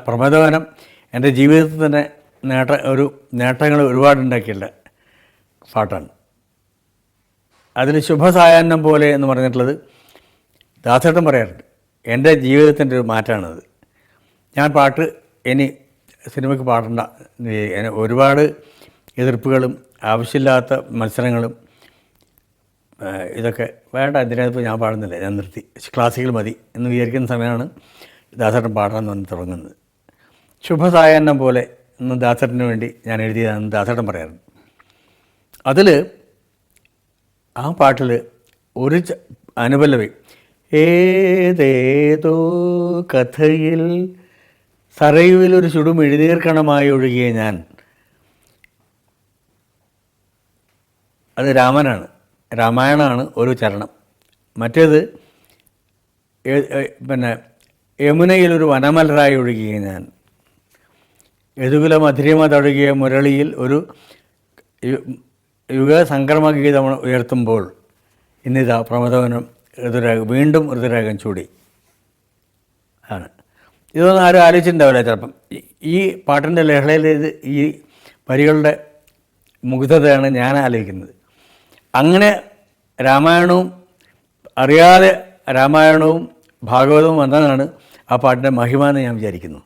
പ്രമദവനം എൻ്റെ ജീവിതത്തിൽ തന്നെ നേട്ടങ്ങൾ ഒരുപാടുണ്ടാക്കിയുള്ള പാട്ടാണ്. അതിൽ ശുഭസായാഹ്നം പോലെ എന്ന് പറഞ്ഞിട്ടുള്ളത് ദാസേട്ടൻ പറയാറുണ്ട്, എൻ്റെ ജീവിതത്തിൻ്റെ ഒരു മാറ്റമാണത്. ഞാൻ പാട്ട് ഇനി സിനിമയ്ക്ക് പാടേണ്ട, ഒരുപാട് എതിർപ്പുകളും ആവശ്യമില്ലാത്ത മത്സരങ്ങളും ഇതൊക്കെ വേണ്ട, ഇതിനകത്ത് ഞാൻ പാടുന്നില്ല, ഞാൻ നിർത്തി, ക്ലാസിക്കൽ മതി എന്ന് വിചാരിക്കുന്ന സമയമാണ് ദാസേട്ടൻ പാടാൻ വന്ന് തുടങ്ങുന്നത്. ശുഭസായാഹ്നം പോലെ എന്ന് ദാസേട്ടന് വേണ്ടി ഞാൻ എഴുതിയതാണെന്ന് ദാസേട്ടൻ പറയാറുണ്ട്. അതിൽ ആ പാട്ടിൽ ഒരു അനുപല്ലവി, ഏതേതോ കഥയിൽ സറയുവിലൊരു ചുടും എഴുതീർക്കണമായി ഒഴുകിയ ഞാൻ, അത് രാമായണമാണ് ഒരു ചരണം. മറ്റേത് പിന്നെ യമുനയിലൊരു വനമലരായി ഒഴുകിയ ഞാൻ, യദുകുല മധുരിമ തഴുകിയ മുരളിയിൽ ഒരു യുഗസംക്രമഗീതം ഉയർത്തുമ്പോൾ ഇന്നിതാ പ്രമദവനം വീണ്ടും ഋതുരാഗം ചൂടി ആണ്. ഇതൊന്നും ആരും ആലോചിച്ചിട്ടുണ്ടാവില്ല ചിലപ്പം. ഈ പാട്ടിൻ്റെ ലഹളയിൽ ഈ വരികളുടെ മുഗ്ധതയാണ് ഞാൻ ആലോചിക്കുന്നത്. അങ്ങനെ രാമായണവും അറിയാതെ രാമായണവും ഭാഗവതവും വന്നതാണ് ആ പാട്ടിൻ്റെ മഹിമ എന്ന് ഞാൻ വിചാരിക്കുന്നു.